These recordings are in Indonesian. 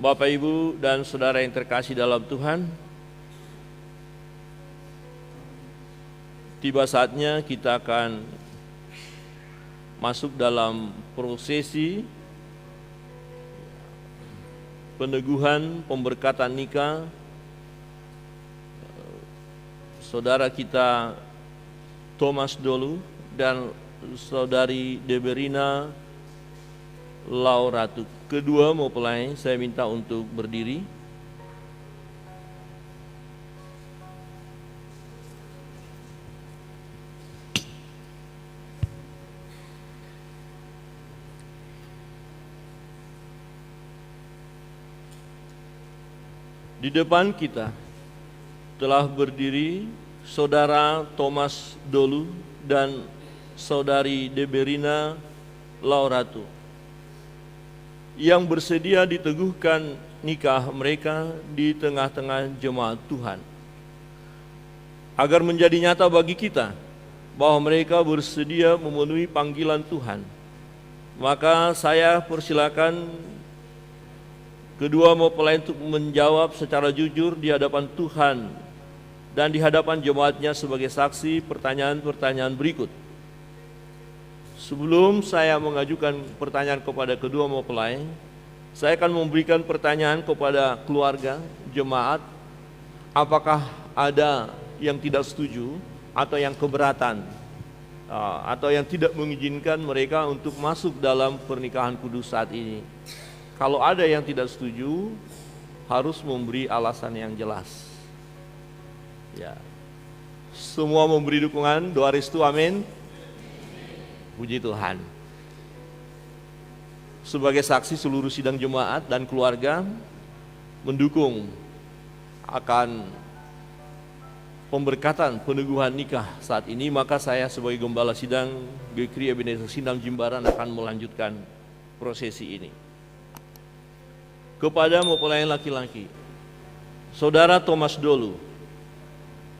Bapak, Ibu, dan Saudara yang terkasih dalam Tuhan, tiba saatnya kita akan masuk dalam prosesi peneguhan pemberkatan nikah saudara kita Thomas Dolu dan saudari Deberina Lauratu. Kedua mempelai saya minta untuk berdiri. Di depan kita telah berdiri saudara Thomas Dolu dan saudari Deberina Lauratu yang bersedia diteguhkan nikah mereka di tengah-tengah jemaat Tuhan. Agar menjadi nyata bagi kita bahwa mereka bersedia memenuhi panggilan Tuhan, maka saya persilakan kedua mempelai untuk menjawab secara jujur di hadapan Tuhan dan di hadapan jemaatnya sebagai saksi pertanyaan-pertanyaan berikut. Sebelum saya mengajukan pertanyaan kepada kedua mempelai, saya akan memberikan pertanyaan kepada keluarga, jemaat, apakah ada yang tidak setuju atau yang keberatan atau yang tidak mengizinkan mereka untuk masuk dalam pernikahan kudus saat ini. Kalau ada yang tidak setuju, harus memberi alasan yang jelas. Ya. Semua memberi dukungan, doa restu, amin. Puji Tuhan. Sebagai saksi seluruh sidang jemaat dan keluarga mendukung akan pemberkatan peneguhan nikah saat ini, maka saya sebagai gembala sidang GKRI Ebenezer Sindang Jimbaran akan melanjutkan prosesi ini. Kepada mempelai laki-laki, saudara Thomas Dolu,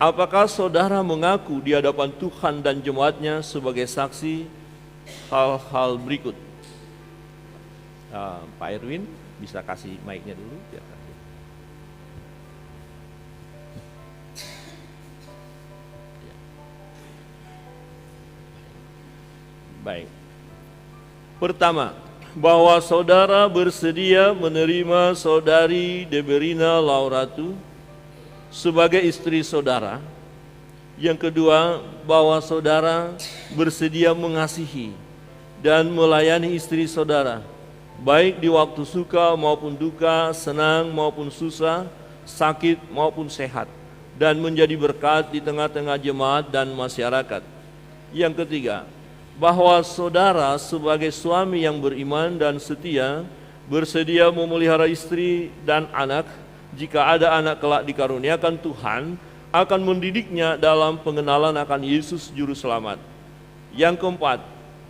apakah saudara mengaku di hadapan Tuhan dan jemaatnya sebagai saksi hal-hal berikut? Pak Erwin bisa kasih mic-nya dulu. Baik. Pertama, bahwa saudara bersedia menerima saudari Deberina Lauratu sebagai istri saudara. Yang kedua, bahwa saudara bersedia mengasihi dan melayani istri saudara, baik di waktu suka maupun duka, senang maupun susah, sakit maupun sehat, dan menjadi berkat di tengah-tengah jemaat dan masyarakat. Yang ketiga, bahwa saudara sebagai suami yang beriman dan setia bersedia memelihara istri dan anak, jika ada anak kelak dikaruniakan Tuhan, akan mendidiknya dalam pengenalan akan Yesus Juru Selamat. Yang keempat,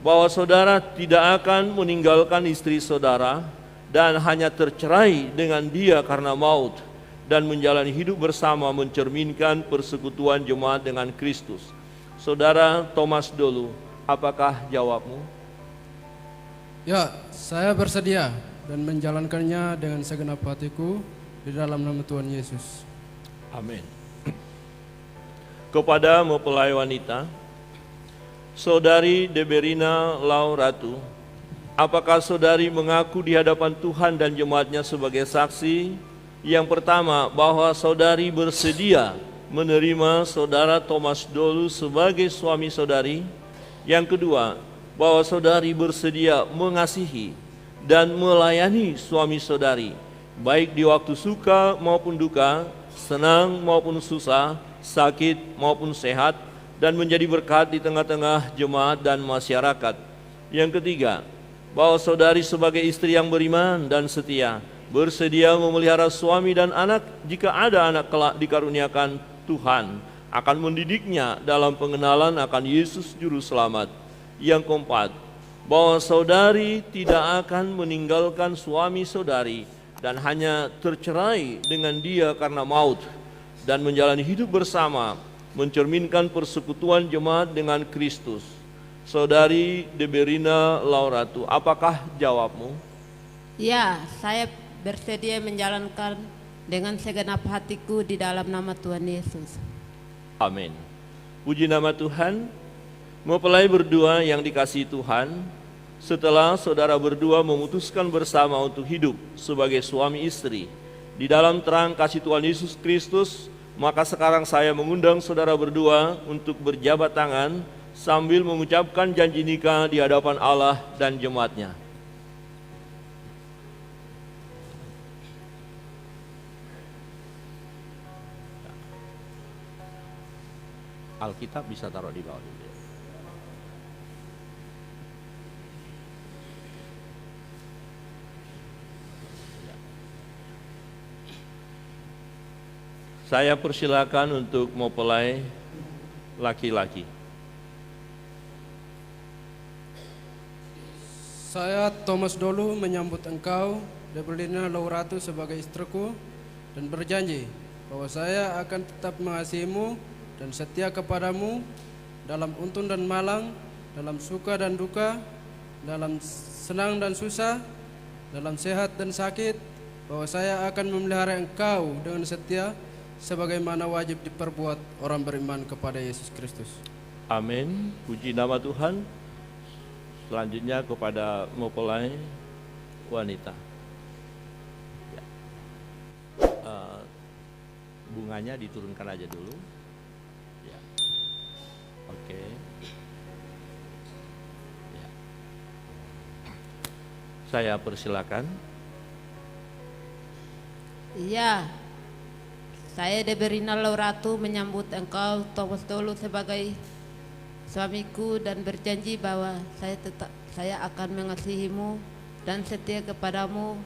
bahwa saudara tidak akan meninggalkan istri saudara dan hanya tercerai dengan dia karena maut, dan menjalani hidup bersama mencerminkan persekutuan jemaat dengan Kristus. Saudara Thomas Dolu, apakah jawabmu? Ya, saya bersedia dan menjalankannya dengan segenap hatiku di dalam nama Tuhan Yesus. Amin. Kepada mempelai wanita, saudari Deberina Lauratu, apakah saudari mengaku di hadapan Tuhan dan jemaatnya sebagai saksi? Yang pertama, bahwa saudari bersedia menerima saudara Thomas Dolu sebagai suami saudari. Yang kedua, bahwa saudari bersedia mengasihi dan melayani suami saudari, baik di waktu suka maupun duka, senang maupun susah, sakit maupun sehat, dan menjadi berkat di tengah-tengah jemaat dan masyarakat. Yang ketiga, bahwa saudari sebagai istri yang beriman dan setia bersedia memelihara suami dan anak, jika ada anak kelak dikaruniakan Tuhan, akan mendidiknya dalam pengenalan akan Yesus Juru Selamat. Yang keempat, bahwa saudari tidak akan meninggalkan suami saudari dan hanya tercerai dengan dia karena maut, dan menjalani hidup bersama mencerminkan persekutuan jemaat dengan Kristus. Saudari Deberina Lauratu, apakah jawabmu? Ya, saya bersedia menjalankan dengan segenap hatiku di dalam nama Tuhan Yesus. Amin. Puji nama Tuhan. Mempelai berdua yang dikasihi Tuhan, setelah saudara berdua memutuskan bersama untuk hidup sebagai suami istri di dalam terang kasih Tuhan Yesus Kristus, maka sekarang saya mengundang saudara berdua untuk berjabat tangan sambil mengucapkan janji nikah di hadapan Allah dan jemaat-Nya. Alkitab bisa taruh di bawah dulu. Saya persilakan untuk mempelai laki-laki. Saya Thomas Dolu menyambut engkau, Deberlina Lauratu sebagai istriku, dan berjanji bahwa saya akan tetap mengasihimu dan setia kepadamu dalam untun dan malang, dalam suka dan duka, dalam senang dan susah, dalam sehat dan sakit, bahwa saya akan memelihara engkau dengan setia sebagaimana wajib diperbuat orang beriman kepada Yesus Kristus. Amin. Puji nama Tuhan. Selanjutnya kepada mempelai wanita. Ya. Bunganya diturunkan aja dulu. Ya. Oke. Ya. Saya persilakan. Iya, saya Deberina Lauratu menyambut engkau Thomas Dolu sebagai suamiku dan berjanji bahwa saya akan mengasihimu dan setia kepadamu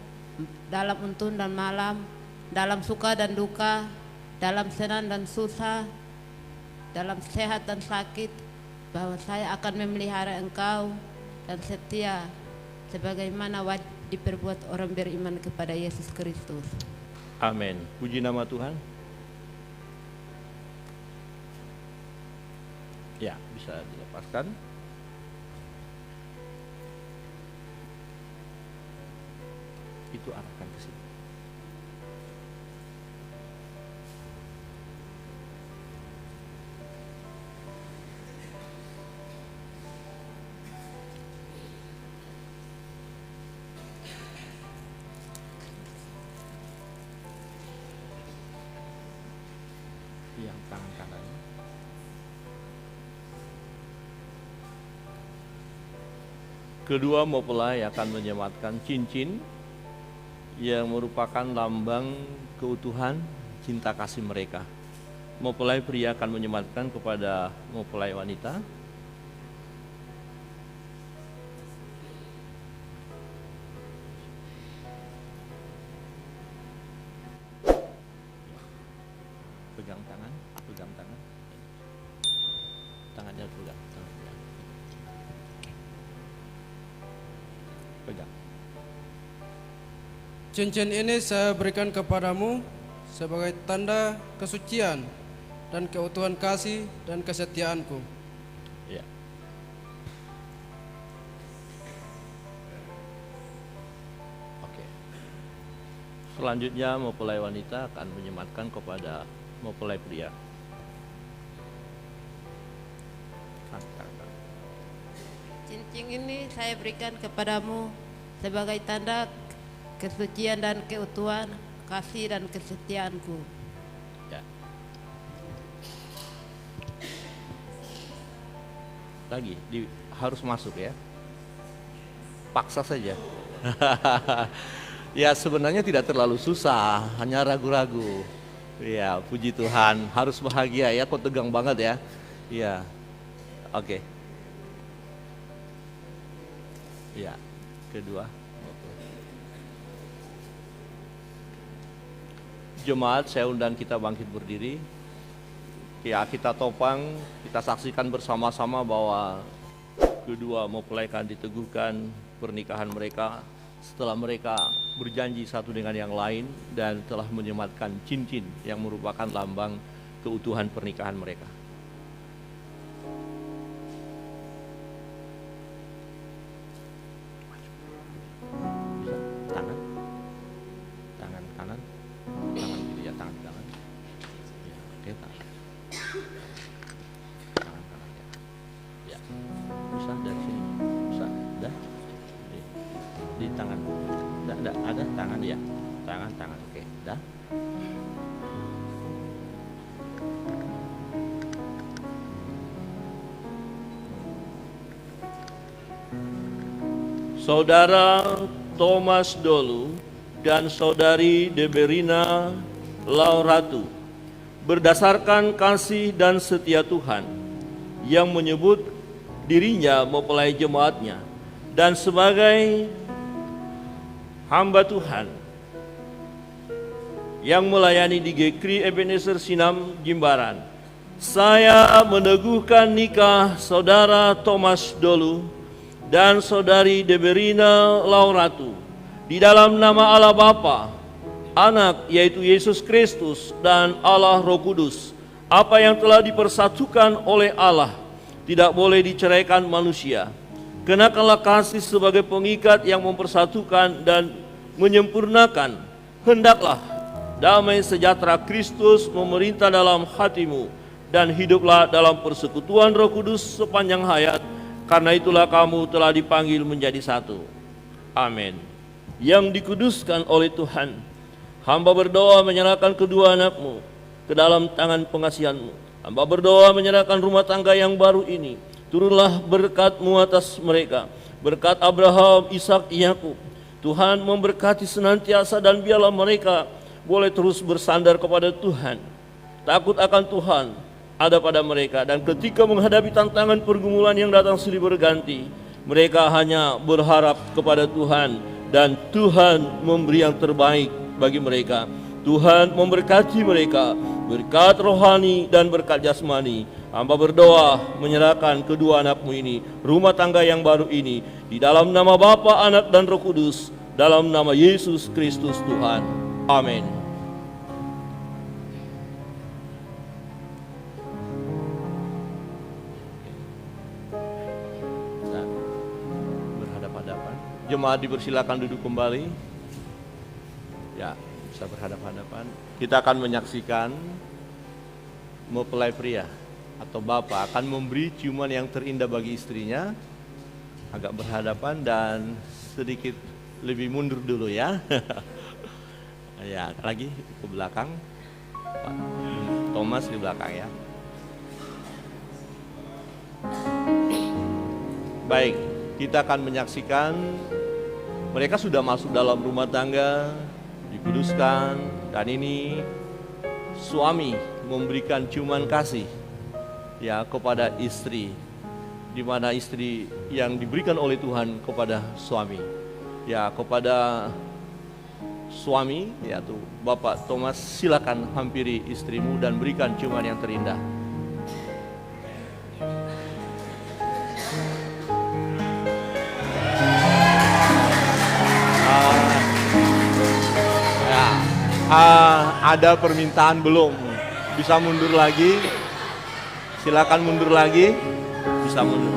dalam untun dan malam, dalam suka dan duka, dalam senang dan susah, dalam sehat dan sakit, bahwa saya akan memelihara engkau dan setia sebagaimana wajib diperbuat orang beriman kepada Yesus Kristus. Amin. Puji nama Tuhan. Ya, bisa dilepaskan. Itu arahkan ke sini. Yang tangan kanan. Kedua mempelai akan menyematkan cincin yang merupakan lambang keutuhan cinta kasih mereka. Mempelai pria akan menyematkan kepada mempelai wanita. Pegang tangan, pegang tangan. Tangannya pegang. Pegang. Cincin ini saya berikan kepadamu sebagai tanda kesucian dan keutuhan kasih dan kesetiaanku. Ya. Oke. Selanjutnya mempelai wanita akan menyematkan kepada mempelai pria. Cincin ini saya berikan kepadamu sebagai tanda kesucian dan keutuhan kasih dan kesetiaanku. Ya. Lagi harus masuk ya. Paksa saja. Ya sebenarnya tidak terlalu susah, hanya ragu-ragu. Ya puji Tuhan, harus bahagia ya, kok tegang banget ya. Ya. Oke. Ya, kedua. Jemaat, saya undang kita bangkit berdiri. Ya, kita topang, kita saksikan bersama-sama bahwa kedua mempelai akan diteguhkan pernikahan mereka setelah mereka berjanji satu dengan yang lain dan telah menyematkan cincin yang merupakan lambang keutuhan pernikahan mereka. Tangan. ya. Tangan, oke, dah. Saudara Thomas Dolu dan Saudari Deberina Lauratu, berdasarkan kasih dan setia Tuhan yang menyebut dirinya mempelai jemaatnya dan sebagai hamba Tuhan yang melayani di GKRI Ebenezer Sinam Jimbaran, saya meneguhkan nikah Saudara Thomas Dolu dan Saudari Deberina Lauratu di dalam nama Allah Bapa, Anak yaitu Yesus Kristus dan Allah Roh Kudus. Apa yang telah dipersatukan oleh Allah tidak boleh diceraikan manusia. Kenakanlah kasih sebagai pengikat yang mempersatukan dan menyempurnakan. Hendaklah damai sejahtera Kristus memerintah dalam hatimu dan hiduplah dalam persekutuan Roh Kudus sepanjang hayat. Karena itulah kamu telah dipanggil menjadi satu. Amin. Yang dikuduskan oleh Tuhan, hamba berdoa menyerahkan kedua anakmu ke dalam tangan pengasihanmu. Hamba berdoa menyerahkan rumah tangga yang baru ini. Turunlah berkat-Mu atas mereka. Berkat Abraham, Ishak, Yakub. Tuhan memberkati senantiasa dan biarlah mereka boleh terus bersandar kepada Tuhan. Takut akan Tuhan ada pada mereka, dan ketika menghadapi tantangan pergumulan yang datang silih berganti, mereka hanya berharap kepada Tuhan dan Tuhan memberi yang terbaik bagi mereka. Tuhan memberkati mereka, berkat rohani dan berkat jasmani. Hamba berdoa menyerahkan kedua anakmu ini, rumah tangga yang baru ini, di dalam nama Bapa, Anak dan Roh Kudus, dalam nama Yesus Kristus Tuhan. Amin. Jemaat dipersilakan duduk kembali. Ya, bisa berhadapan-hadapan. Kita akan menyaksikan mempelai pria atau bapak akan memberi ciuman yang terindah bagi istrinya. Agak berhadapan dan sedikit lebih mundur dulu ya. Ya, lagi ke belakang. Pak Thomas di belakang ya. Baik, kita akan menyaksikan mereka sudah masuk dalam rumah tangga, dikuduskan, dan ini suami memberikan ciuman kasih ya kepada istri, di mana istri yang diberikan oleh Tuhan kepada suami. Ya, kepada suami yaitu Bapak Thomas, silakan hampiri istrimu dan berikan ciuman yang terindah. Ada permintaan belum? Bisa mundur lagi? Silakan mundur lagi. Bisa mundur.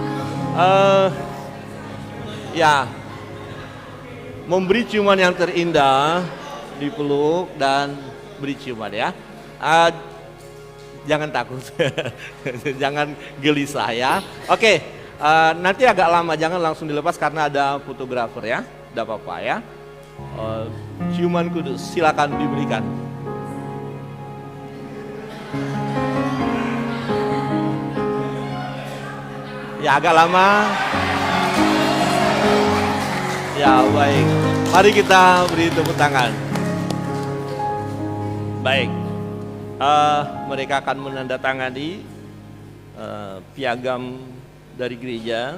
Ya, memberi ciuman yang terindah, dipeluk dan beri ciuman ya. Jangan takut, jangan gelisah ya. Oke, nanti agak lama, jangan langsung dilepas karena ada fotografer ya. Tidak apa-apa ya. Ciuman kudus silakan diberikan. Ya, agak lama. Ya, baik. Mari kita beri tepuk tangan. Baik. Mereka akan menandatangani piagam dari gereja